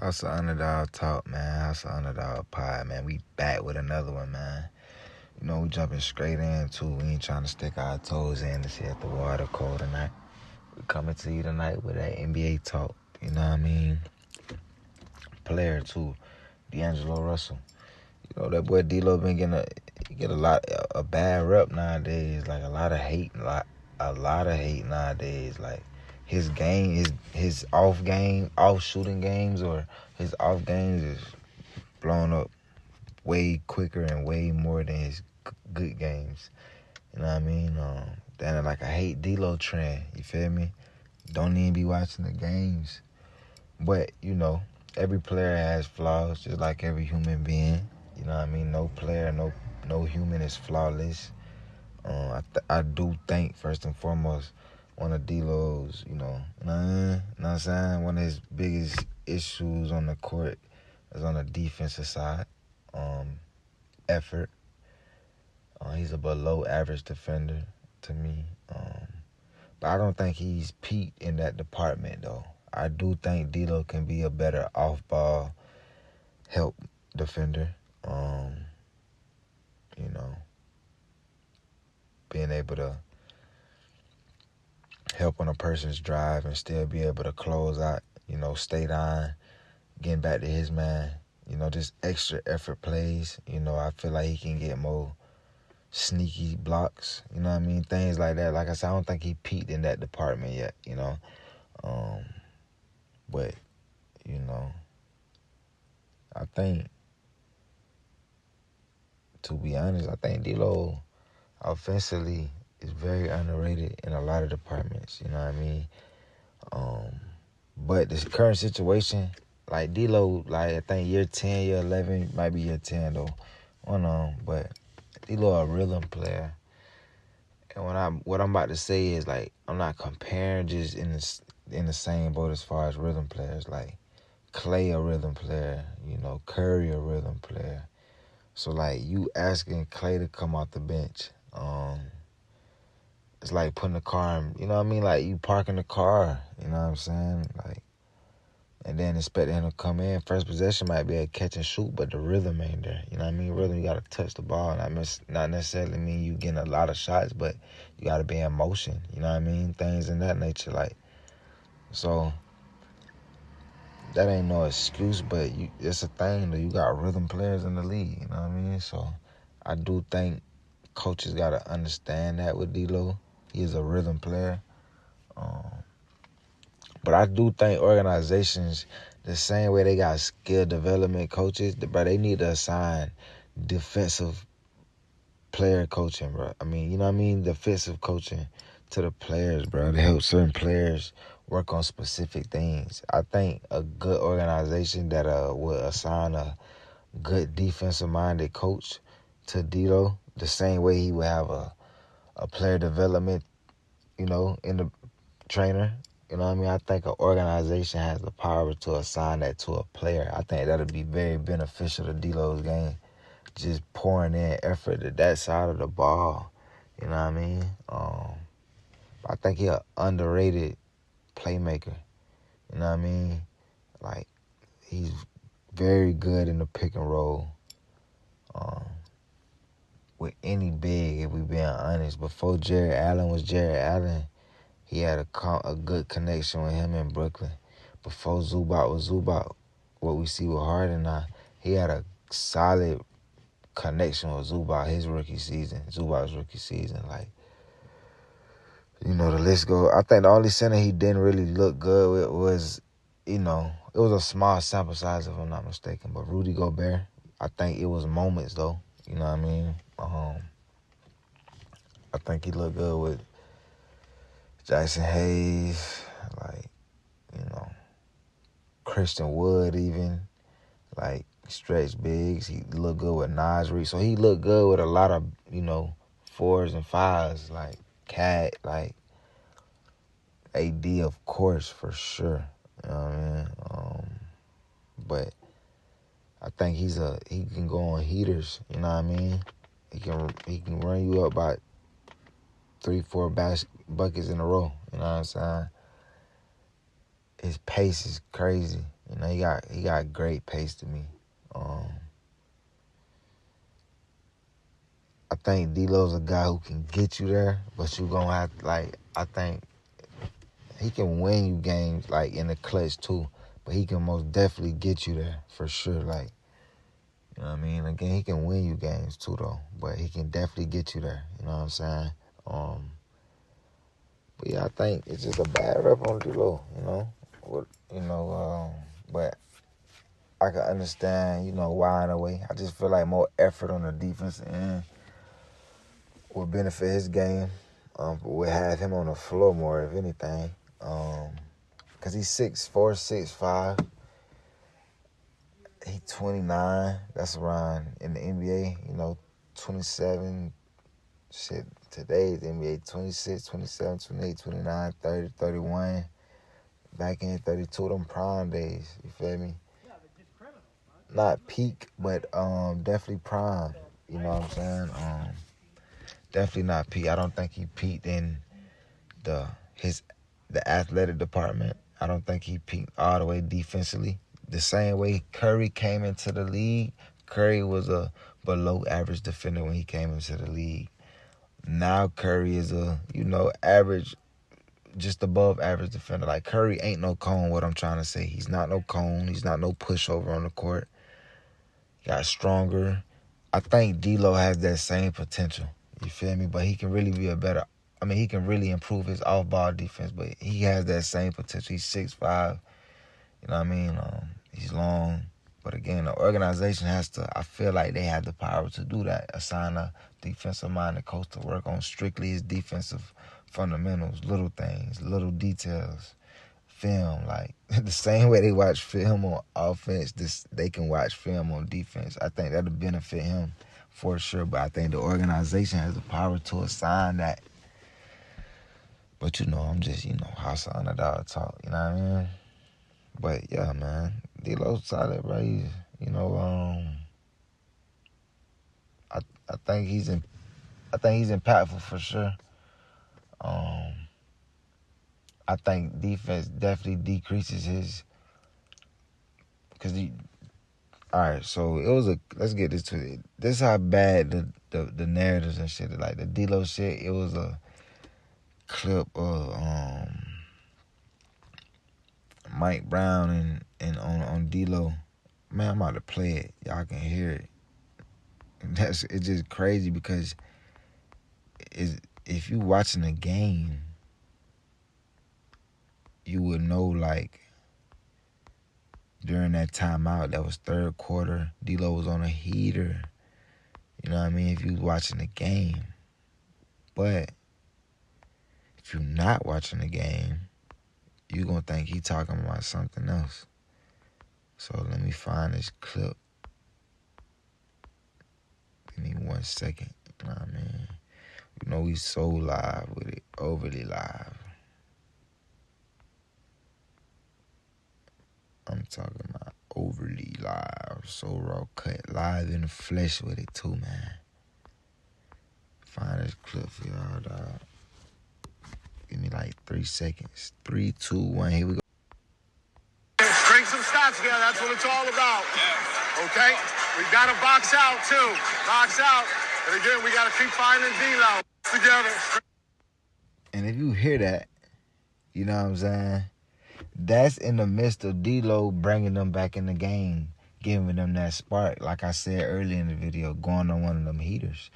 House of Underdog Talk, man. House of Underdog Pod, man. We back with another one, man. You know, we jumping straight into. We ain't trying to stick our toes in to see if the water cold tonight. We coming to you tonight with that NBA talk. You know what I mean? Player too, AngeloRussell. You know that boy D-Lo been getting a bad rep nowadays. Like a lot of hate nowadays. Like his game, his off shooting games or his off games is blown up way quicker and way more than his good games. You know what I mean? Then like a hate D-Lo trend. You feel me? Don't even be watching the games. But you know, every player has flaws, just like every human being. You know what I mean? No player, no human is flawless. I do think first and foremost, one of D-Lo's, you know what I'm saying? One of his biggest issues on the court is on the defensive side. Effort. He's a below average defender to me. But I don't think he's peaked in that department though. I do think D-Lo can be a better off-ball help defender. You know, being able to help on a person's drive and still be able to close out, you know, stay down, getting back to his man. You know, just extra effort plays. You know, I feel like he can get more sneaky blocks. You know what I mean? Things like that. Like I said, I don't think he peaked in that department yet, you know. But, you know, I think, to be honest, I think D-Lo offensively is very underrated in a lot of departments, you know what I mean? But this current situation, like D-Lo, like I think year 10, year 11, might be year 10 though. But D-Lo a rhythm player. And what I'm about to say is like I'm not comparing just in the same boat as far as rhythm players. Like Clay a rhythm player, you know, Curry a rhythm player. So like you asking Clay to come off the bench, it's like putting the car in, you know what I mean? Like you parking the car, you know what I'm saying? Like, and then expecting him to come in. First possession might be a catch and shoot, but the rhythm ain't there. You know what I mean? Rhythm, you got to touch the ball. Not necessarily mean you getting a lot of shots, but you got to be in motion. You know what I mean? Things in that nature. Like, so that ain't no excuse, but it's a thing that you got rhythm players in the league. You know what I mean? So I do think coaches got to understand that with D-Lo. He is a rhythm player. But I do think organizations, the same way they got skill development coaches, but they need to assign defensive player coaching, bro. I mean, you know what I mean? Defensive coaching to the players, bro, to help certain players work on specific things. I think a good organization that would assign a good defensive-minded coach to D-Lo, the same way he would have a player development, you know, in the trainer. You know what I mean? I think an organization has the power to assign that to a player. I think that'll be very beneficial to D-Lo's game. Just pouring in effort to that side of the ball. You know what I mean? I think he's an underrated playmaker. You know what I mean? Like, he's very good in the pick and roll. With any big, if we being honest. Before Jared Allen was Jared Allen, he had a good connection with him in Brooklyn. Before Zubac was Zubac, what we see with Harden now, he had a solid connection with Zubac's rookie season. Like, you know, the list go. I think the only center he didn't really look good with was, you know, it was a small sample size if I'm not mistaken, but Rudy Gobert, I think it was moments though. You know what I mean? I think he looked good with Jackson Hayes, like, you know, Christian Wood even, like stretch bigs. He looked good with Nas Reed. So he looked good with a lot of, you know, 4s and 5s, like Cat, like AD, of course, for sure. You know what I mean? But I think he can go on heaters, you know what I mean? He can run you up by 3-4 buckets in a row, you know what I'm saying? His pace is crazy, You know, he got great pace to me. I think D'Lo's a guy who can get you there, but you gonna have to, like, I think he can win you games, like, in the clutch, too. But he can most definitely get you there, for sure. Like, you know what I mean? Again, he can win you games, too, though. But he can definitely get you there. You know what I'm saying? But, yeah, I think it's just a bad rep on D'Lo, you know? But I can understand, you know, why in a way. I just feel like more effort on the defensive end would benefit his game. Would have him on the floor more, if anything. Because he's 6'4", 6'5". He's 29. That's around in the NBA, you know, 27. Shit, today's NBA 26, 27, 28, 29, 30, 31. Back in 32, them prime days. You feel me? Not peak, but definitely prime. You know what I'm saying? Definitely not peak. I don't think he peaked in the athletic department. I don't think he peaked all the way defensively. The same way Curry came into the league, Curry was a below average defender when he came into the league. Now Curry is a, you know, average, just above average defender. Like, Curry ain't no cone, what I'm trying to say. He's not no cone. He's not no pushover on the court. Got stronger. I think D'Lo has that same potential. You feel me? But he can really be he can really improve his off-ball defense, but he has that same potential. He's 6'5". You know what I mean? He's long. But again, the organization I feel like they have the power to do that. Assign a defensive-minded coach to work on strictly his defensive fundamentals, little things, little details, film. Like, the same way they watch film on offense, they can watch film on defense. I think that'll benefit him for sure. But I think the organization has the power to assign that. But, you know, I'm just, you know, house on the dog talk, you know what I mean? But, yeah, man, D'Lo's solid, bro. He's, you know, I think he's impactful for sure. I think defense definitely decreases his, because all right, so let's get this to it. This is how bad the narratives and shit, like the D'Lo shit, it was a clip of Mike Brown and on D'Lo. Man, I'm about to play it. Y'all can hear it. It's just crazy because if you watching a game, you would know, like, during that timeout, that was third quarter, D'Lo was on a heater. You know what I mean? If you watching the game. But if you're not watching the game, you're going to think he talking about something else. So let me find this clip. Give me 1 second. You know what I mean? You know we so live with it. Overly live. I'm talking about overly live. So raw cut. Live in the flesh with it too, man. Find this clip for y'all, dog. Give me like 3 seconds. 3, 2, 1. Here we go. String some stats together. That's what it's all about. Okay? We got to box out, too. Box out. And again, we got to keep finding D'Lo together. And if you hear that, you know what I'm saying? That's in the midst of D'Lo bringing them back in the game, giving them that spark. Like I said earlier in the video, going on one of them heaters.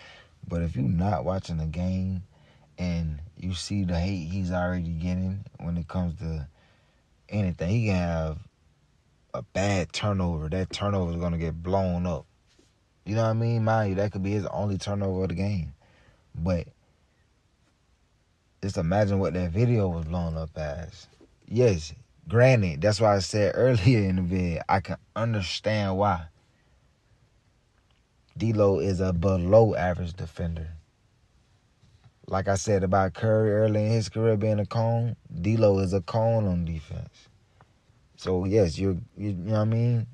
But if you're not watching the game and you see the hate he's already getting when it comes to anything, he can have a bad turnover. That turnover is going to get blown up. You know what I mean? Mind you, that could be his only turnover of the game. But just imagine what that video was blown up as. Yes, granted, that's why I said earlier in the video, I can understand why. D'Lo is a below average defender. Like I said about Curry early in his career being a cone, D'Lo is a cone on defense. So yes, you know what I mean?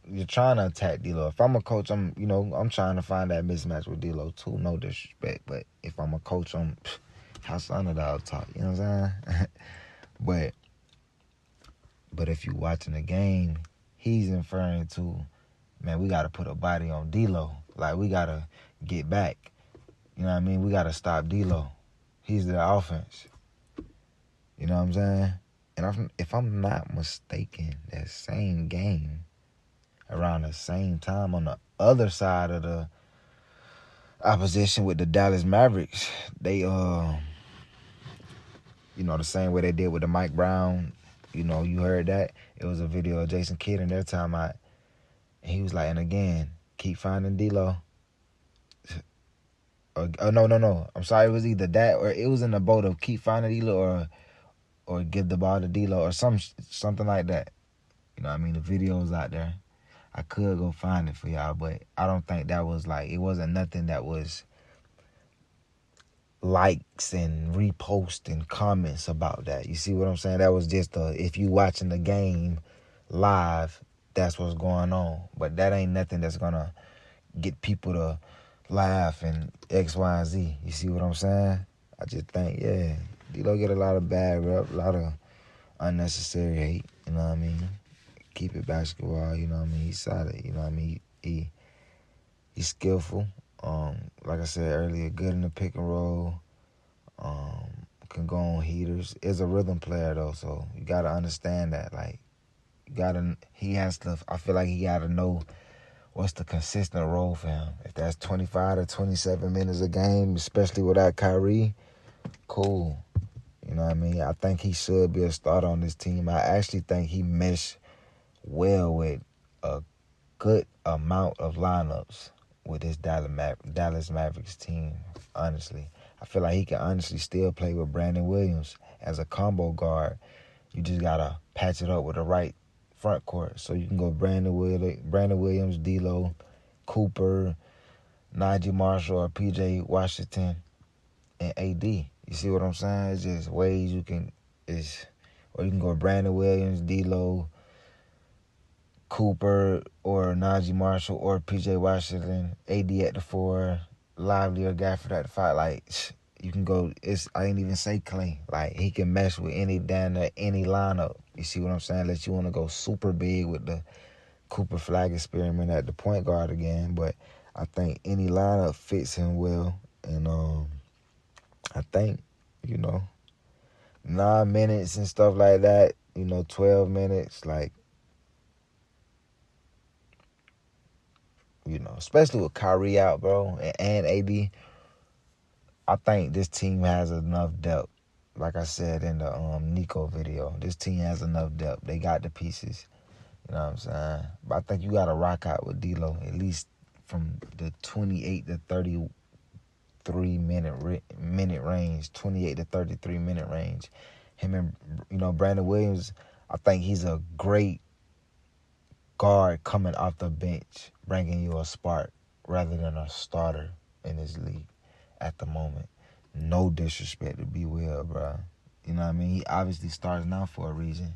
You're trying to attack D'Lo. If I'm a coach, I'm trying to find that mismatch with D'Lo too. No disrespect, but if I'm a coach, I'm house underdog talk. You know what I'm saying? But But if you watching the game, he's inferring to, man, we got to put a body on D-Lo. Like, we got to get back. You know what I mean? We got to stop D-Lo. He's the offense. You know what I'm saying? And if I'm not mistaken, that same game, around the same time on the other side of the opposition with the Dallas Mavericks, they, the same way they did with the Mike Brown, you heard that. It was a video of Jason Kidd in their timeout. And he was like, and again, keep finding D-Lo. No. I'm sorry, it was either that or it was in the boat of keep finding D-Lo or give the ball to D-Lo or something like that. You know what I mean? The video's out there. I could go find it for y'all, but I don't think that was it wasn't nothing that was likes and reposts and comments about that. You see what I'm saying? That was just if you watching the game live, that's what's going on. But that ain't nothing that's going to get people to laugh and X, Y, and Z. You see what I'm saying? I just think, yeah, D-Lo get a lot of bad rep, a lot of unnecessary hate, you know what I mean? Keep it basketball, you know what I mean? He's solid, you know what I mean? He's skillful. Like I said earlier, good in the pick and roll. Can go on heaters. Is a rhythm player though, so you gotta understand that. Like, I feel like he gotta know what's the consistent role for him. If that's 25 to 27 minutes a game, especially without Kyrie, cool. You know what I mean? I think he should be a starter on this team. I actually think he meshed well with a good amount of lineups with this Dallas Mavericks team, honestly. I feel like he can honestly still play with Brandon Williams as a combo guard. You just got to patch it up with the right front court. So you can go Brandon Williams, D-Lo, Cooper, Najee Marshall, or P.J. Washington, and A.D. You see what I'm saying? It's just ways you can, or you can go Brandon Williams, D-Lo, Cooper, or Najee Marshall, or P.J. Washington, A.D. at the 4, Lively or Gafford at the 5. Like, you can go, I ain't even say Clay. Like, he can mesh with any lineup. You see what I'm saying? Unless you want to go super big with the Cooper flag experiment at the point guard again. But I think any lineup fits him well. And I think, 9 minutes and stuff like that, 12 minutes, like, especially with Kyrie out, bro, and AD, I think this team has enough depth. Like I said in the Nico video, this team has enough depth. They got the pieces. You know what I'm saying? But I think you got to rock out with D-Lo, at least from the 28 to 33 minute range, 28 to 33 minute range. Him and, Brandon Williams, I think he's a great guard coming off the bench, bringing you a spark rather than a starter in this league at the moment. No disrespect to B. Will, bro. You know what I mean? He obviously starts now for a reason.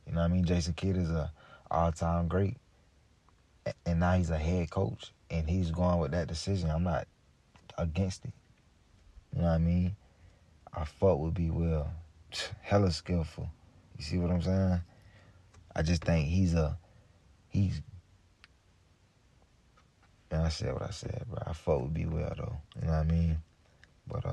You know what I mean? Jason Kidd is a all-time great. And now he's a head coach. And he's going with that decision. I'm not against it. You know what I mean? I fuck with B. Will. Hella skillful. You see what I'm saying? I just think man, I said what I said, bro. I fuck with B. Will, though. You know what I mean? But,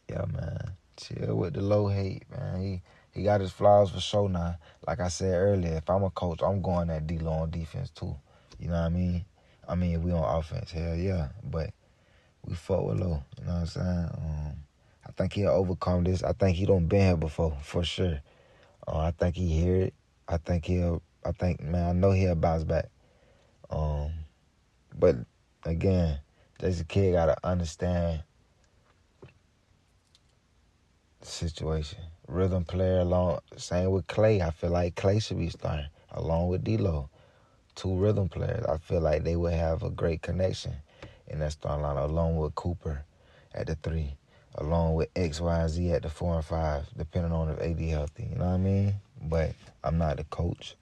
yeah, man. Chill with the low hate, man. He got his flaws for sure now. Like I said earlier, if I'm a coach, I'm going at D-Lo on defense, too. You know what I mean? I mean, if we on offense, hell yeah. But we fuck with low. You know what I'm saying? I think he'll overcome this. I think he done been here before, for sure. I think he hear it. I know he'll bounce back. But again, Jason Kidd gotta understand the situation. Rhythm player same with Clay. I feel like Clay should be starting along with D-Lo. 2 rhythm players. I feel like they would have a great connection in that starting line, along with Cooper at the 3, along with X, Y, and Z at the 4 and 5, depending on if AD healthy. You know what I mean? But I'm not the coach.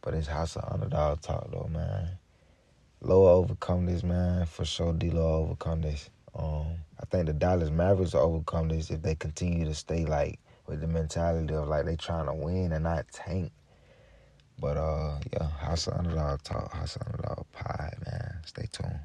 But it's House of Underdog talk, though, man. Loa overcome this, man. For sure, D-Lo overcome this. I think the Dallas Mavericks will overcome this if they continue to stay, like, with the mentality of like they trying to win and not tank. But yeah, House of Underdog talk, House of Underdog pie, man. Stay tuned.